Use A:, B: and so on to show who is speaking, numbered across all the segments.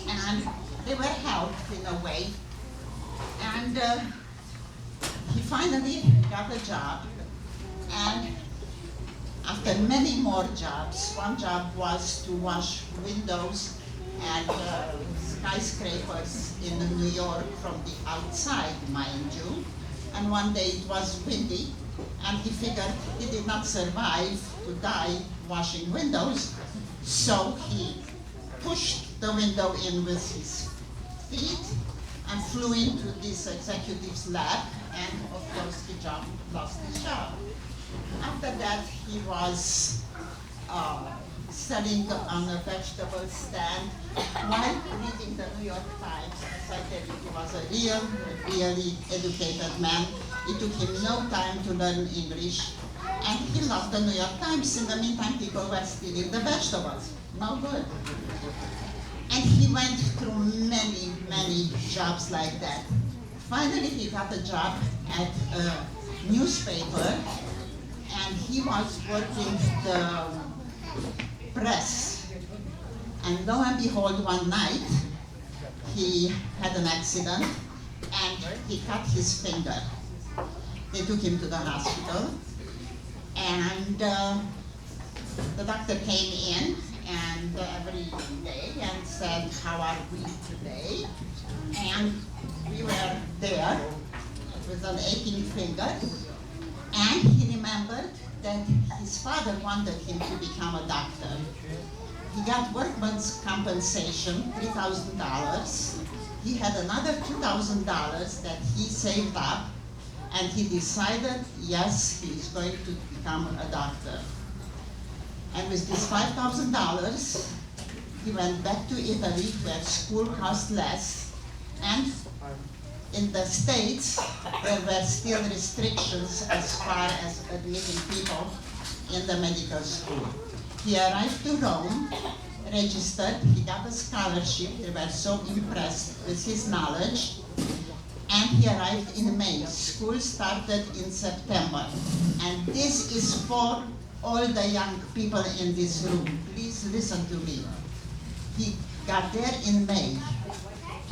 A: and they were helped in a way. And he finally got a job, and after many more jobs, one job was to wash windows at skyscrapers in New York from the outside, mind you. And one day it was windy, and he figured he did not survive to die washing windows, so he pushed the window in with his feet and flew into this executive's lab, and of course he lost his job. After that, he was selling on a vegetable stand while reading the New York Times. As I tell you, he was a really educated man. It took him no time to learn English, and he loved the New York Times. In the meantime, people were stealing the vegetables. No good. And he went through many, many jobs like that. Finally, he got a job at a newspaper, and he was working the press. And lo and behold, one night, he had an accident, and he cut his finger. They took him to the hospital, and the doctor came in and every day and said, "How are we today?" And we were there with an aching finger, and he remembered that his father wanted him to become a doctor. He got workman's compensation, $3,000. He had another $2,000 that he saved up, and he decided, yes, he's going to become a doctor. And with this $5,000, he went back to Italy, where school cost less, and in the States, there were still restrictions as far as admitting people in the medical school. He arrived to Rome, registered, he got a scholarship. They were so impressed with his knowledge, and he arrived in May. School started in September. And this is for all the young people in this room. Please listen to me. He got there in May,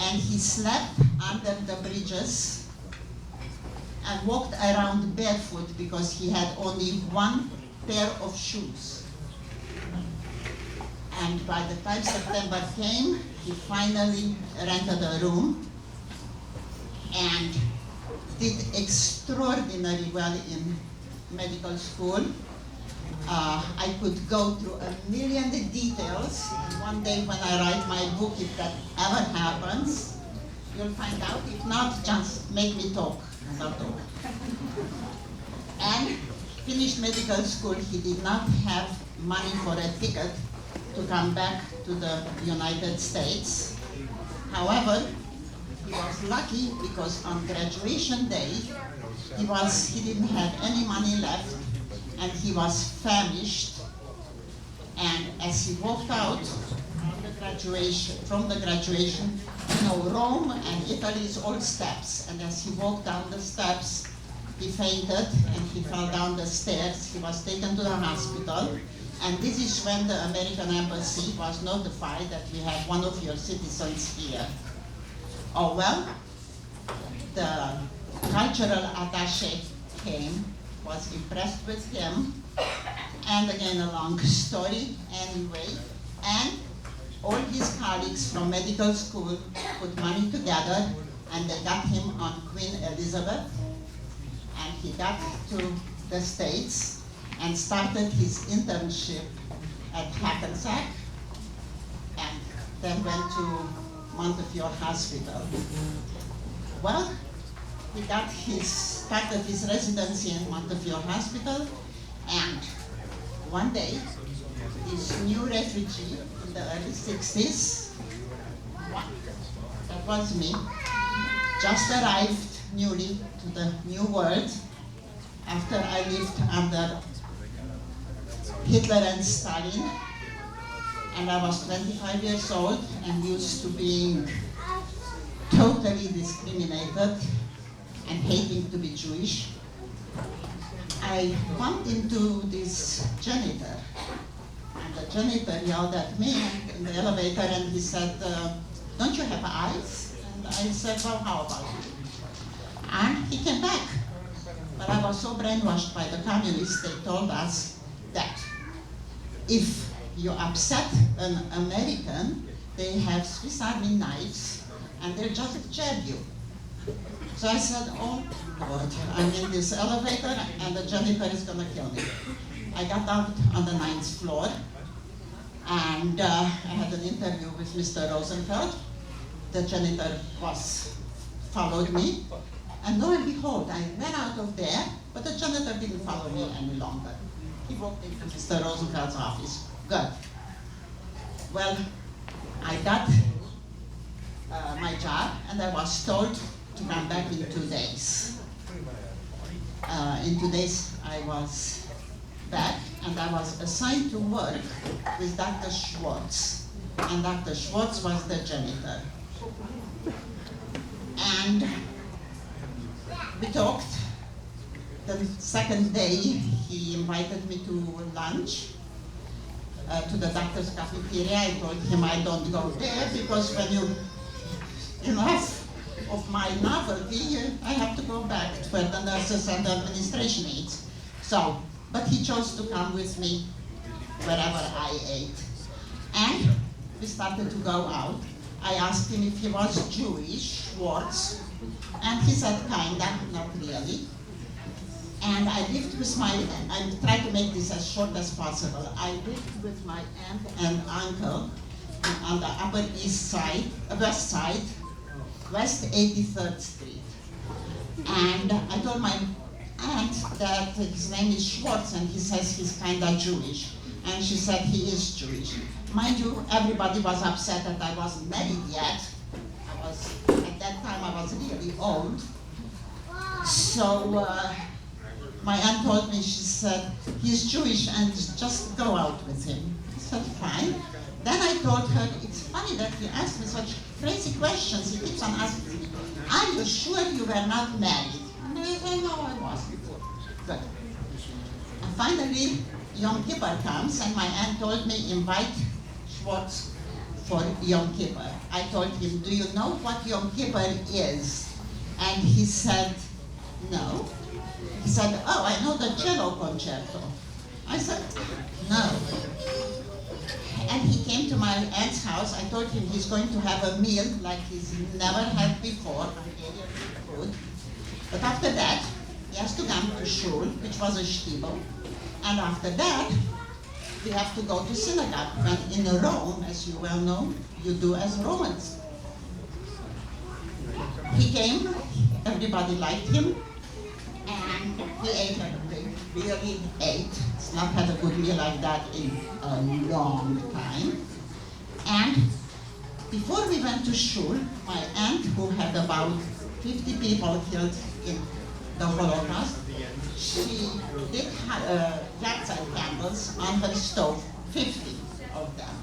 A: and he slept under the bridges and walked around barefoot because he had only one pair of shoes. And by the time September came, he finally rented a room and did extraordinarily well in medical school. I could go through a million details, and one day when I write my book, if that ever happens, you'll find out. If not, just make me talk, and I'll talk. And finished medical school. He did not have money for a ticket to come back to the United States. However, he was lucky because on graduation day, he didn't have any money left, and he was famished. And as he walked out from the graduation, you know, Rome and Italy is all steps. And as he walked down the steps, he fainted and he fell down the stairs. He was taken to the hospital. And this is when the American embassy was notified that we have one of your citizens here. Oh well, the cultural attaché came, was impressed with him, and again a long story anyway, and all his colleagues from medical school put money together, and they got him on Queen Elizabeth, and he got to the States and started his internship at Hackensack, and then went to Montefiore Hospital. Well, he started his residency in Montefiore Hospital, and one day, this new refugee in the early 60s, that was me, just arrived newly to the new world after I lived under Hitler and Stalin, and I was 25 years old and used to being totally discriminated and hating to be Jewish. I bumped into this janitor, And the janitor yelled at me in the elevator and he said, don't you have eyes? And I said, well, how about it? And he came back. But I was so brainwashed by the communists, they told us that if you upset an American, they have Swiss Army knives and they'll just jab you. So I said, oh Lord, I'm in this elevator and the janitor is gonna kill me. I got out on the 9th floor and I had an interview with Mr. Rosenfeld. The janitor followed me, and lo and behold, I ran out of there, but the janitor didn't follow me any longer. He walked into Mr. Rosenfeld's office. Good. Well, I got my job, and I was told to come back in 2 days. In 2 days, I was back, and I was assigned to work with Dr. Schwartz. And Dr. Schwartz was the janitor. And we talked. The second day, he invited me to lunch, to the doctor's cafeteria. I told him I don't go there because when enough of my novelty, I have to go back to where the nurses and the administration eat. So, but he chose to come with me wherever I ate. And we started to go out. I asked him if he was Jewish, Schwartz, and he said kinda, not really. And I lived with I tried to make this as short as possible. I lived with my aunt and uncle on the Upper East Side, West Side, West 83rd Street. And I told my aunt that his name is Schwartz and he says he's kinda Jewish. And she said he is Jewish. Mind you, everybody was upset that I wasn't married yet. At that time I was really old. So my aunt told me, she said, he's Jewish and just go out with him. I said, fine. Then I told her, it's funny that he asked me such crazy questions. He keeps on asking me, are you sure you were not married? And I said, no, I wasn't. Good. And finally, Yom Kippur comes, and my aunt told me, invite Schwartz for Yom Kippur. I told him, do you know what Yom Kippur is? And he said, no. He said, oh, I know the cello concerto. I said, no. And he came to my aunt's house. I told him he's going to have a meal like he's never had before, Hungarian food. But after that, he has to come to shul, which was a shtibel. And after that, we have to go to synagogue. And in Rome, as you well know, you do as Romans. He came, everybody liked him, and he ate everything, really ate. He's not had a good meal like that in a long time. And before we went to shul, my aunt, who had about 50 people killed in the Holocaust, she did yahrzeit candles on her stove, 50 of them.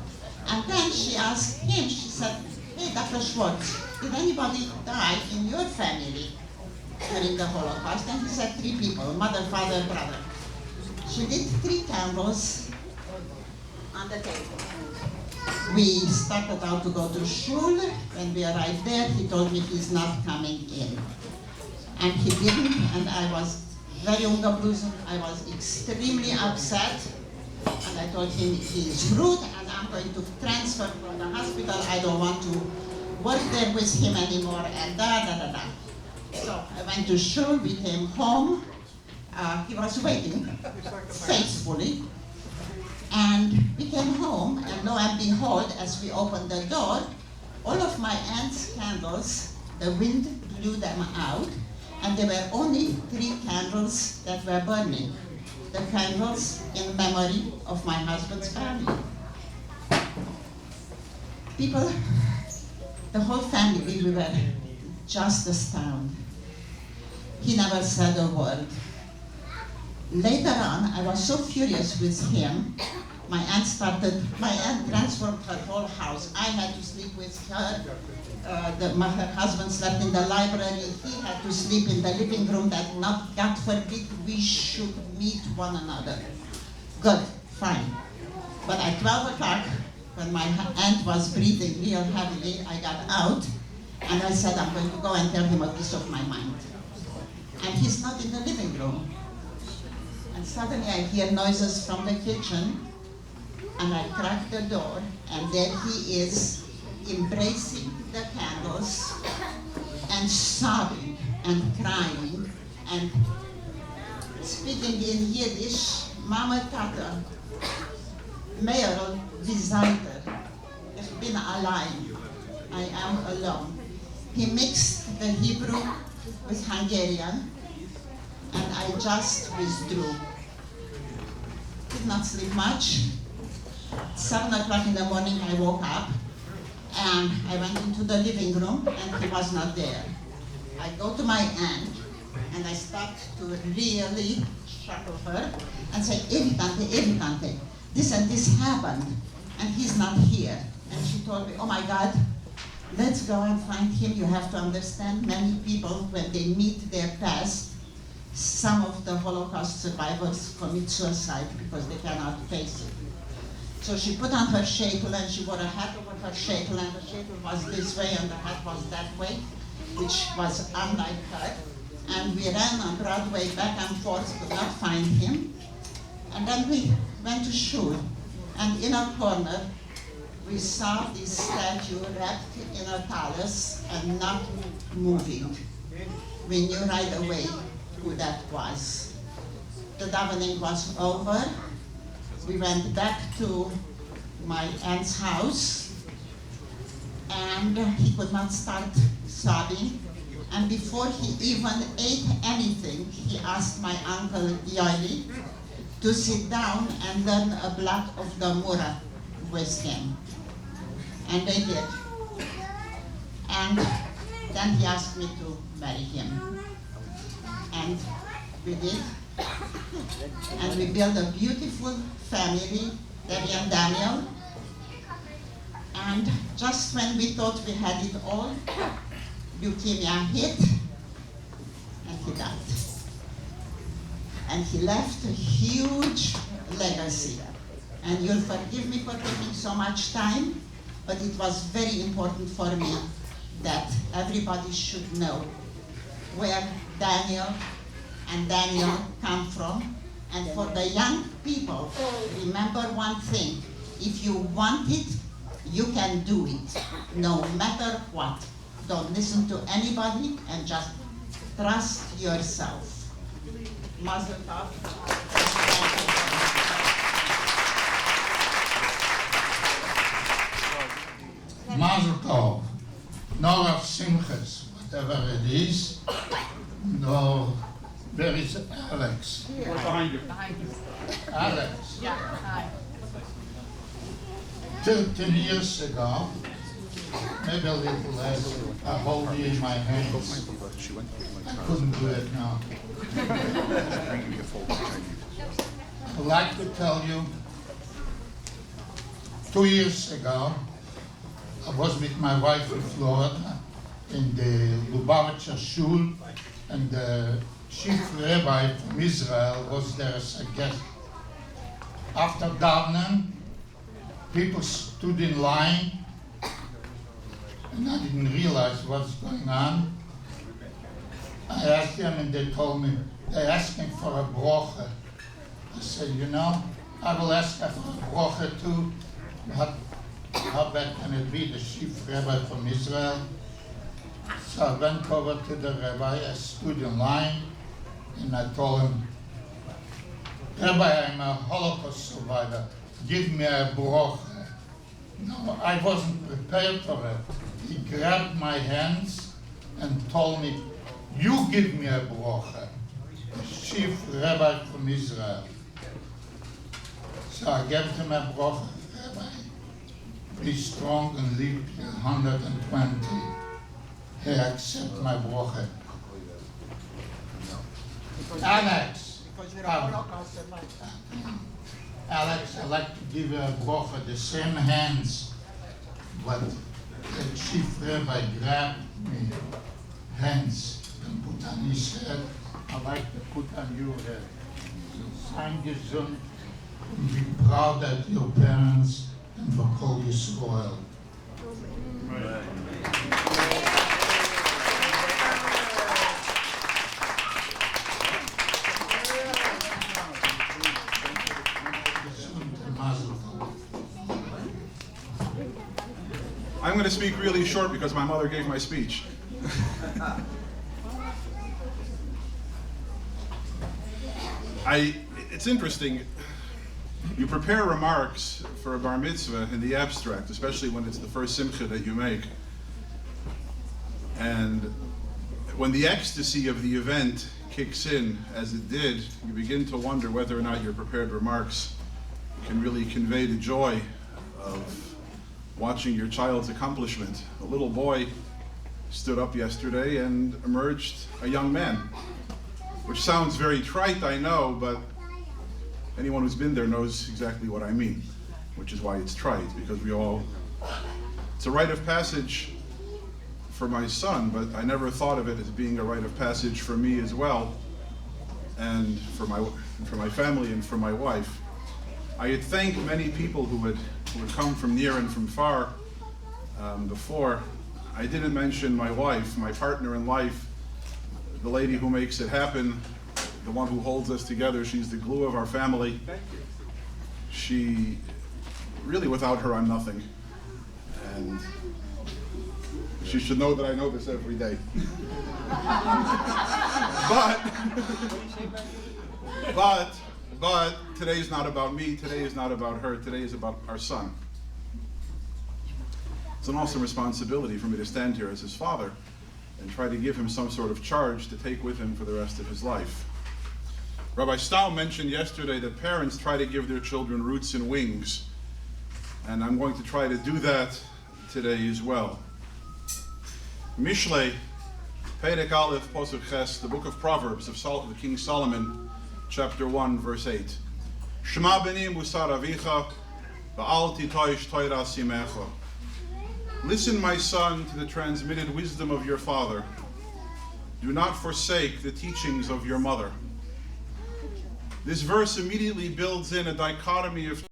A: And then she asked him, she said, hey, Dr. Schwartz, did anybody die in your family during the Holocaust? And he said 3 people, mother, father, brother. She did 3 candles on the table. We started out to go to shul. When we arrived there, he told me he's not coming in. And he didn't, and I was very ungeblusen. I was extremely upset. And I told him he's rude and I'm going to transfer from the hospital. I don't want to work there with him anymore, and da. So I went to shul, we came home. He was waiting faithfully. And we came home, and lo and behold, as we opened the door, all of my aunt's candles, the wind blew them out, and there were only 3 candles that were burning. The candles in memory of my husband's family. People, the whole family, we were just astounded. He never said a word. Later on, I was so furious with him. My aunt transformed her whole house. I had to sleep with her. Her husband slept in the library. He had to sleep in the living room that not, God forbid, we should meet one another. Good, fine. But at 12 o'clock, when my aunt was breathing real heavily, I got out and I said, I'm going to go and tell him a piece of my mind. And he's not in the living room. And suddenly I hear noises from the kitchen, and I crack the door, and there he is, embracing the candles, and sobbing, and crying, and speaking in Yiddish, Mama Tata, Meerl, wie seid ihr? Ich bin allein. I am alone. He mixed the Hebrew with Hungarian, and I just withdrew. Did not sleep much. 7 o'clock in the morning I woke up, and I went into the living room, and he was not there. I go to my aunt, and I start to really shackle her, and say, Evitante, this and this happened, and he's not here. And she told me, oh my God, let's go and find him. You have to understand, many people, when they meet their past, some of the Holocaust survivors commit suicide because they cannot face it. So she put on her sheitel, and she wore a hat over her sheitel, and the sheitel was this way and the hat was that way, which was unlike her. And we ran on Broadway back and forth, could not find him. And then we went to shul, and in a corner, we saw this statue wrapped in a talus and not moving. We knew right away who that was. The davening was over. We went back to my aunt's house, and he could not start sobbing. And before he even ate anything, he asked my uncle Yoeli to sit down and learn a block of the Mura with him. And they did. And then he asked me to marry him. And we did. And we built a beautiful family, Debbie and Daniel. And just when we thought we had it all, leukemia hit, and he died. And he left a huge legacy. And you'll forgive me for taking so much time, but it was very important for me that everybody should know where Daniel and Daniel come from. And for the young people, remember one thing: if you want it, you can do it, no matter what. Don't listen to anybody and just trust yourself. Mazel tov.
B: Mazel tov. No of Simchas, whatever it is. No, where is Alex?
C: Behind you.
B: Alex.
D: Yeah, hi.
B: 13 years ago, maybe a little less, I hold you in my hands. I couldn't do it now. I'd like to tell you, 2 years ago, I was with my wife in Florida in the Lubavitcher Shul, and the chief rabbi from Israel was there as a guest. After davening, people stood in line, and I didn't realize what's going on. I asked them, and they told me, they're asking for a brocha. I said, you know, I will ask her for a brocha too, but how bad can it be, the chief rabbi from Israel? So I went over to the rabbi, I stood in line, and I told him, Rabbi, I'm a Holocaust survivor, give me a brocha. No, I wasn't prepared for it. He grabbed my hands and told me, you give me a brocha, the chief rabbi from Israel. So I gave him a brocha, Rabbi, be strong and live till 120. He accept my brocha. Alex, Alex, I'd like to give you a brocha, the same hands, but the chief rabbi grabbed me, hands, and put on his head. I'd like to put on your head. Sein gesund, and be proud that your parents and for Kol Yisrael.
C: I'm going to speak really short because my mother gave my speech. It's interesting. You prepare remarks for a bar mitzvah in the abstract, especially when it's the first simcha that you make. And when the ecstasy of the event kicks in, as it did, you begin to wonder whether or not your prepared remarks can really convey the joy of watching your child's accomplishment. A little boy stood up yesterday and emerged a young man, which sounds very trite, I know, but anyone who's been there knows exactly what I mean, which is why it's trite, because it's a rite of passage for my son, but I never thought of it as being a rite of passage for me as well, and for my family and for my wife. I had thanked many people who had come from near and from far before. I didn't mention my wife, my partner in life, the lady who makes it happen, the one who holds us together. She's the glue of our family. She, really without her, I'm nothing. And she should know that I know this every day. But today is not about me, today is not about her, today is about our son. It's an awesome responsibility for me to stand here as his father and try to give him some sort of charge to take with him for the rest of his life. Rabbi Stahl mentioned yesterday that parents try to give their children roots and wings, and I'm going to try to do that today as well. Mishlei, Perek Aleph, Posuk Ches, the book of Proverbs of the King Solomon, chapter 1, verse 8. Shema b'ni musar avicha, v'al titoish toiras yimecha. Listen, my son, to the transmitted wisdom of your father. Do not forsake the teachings of your mother. This verse immediately builds in a dichotomy of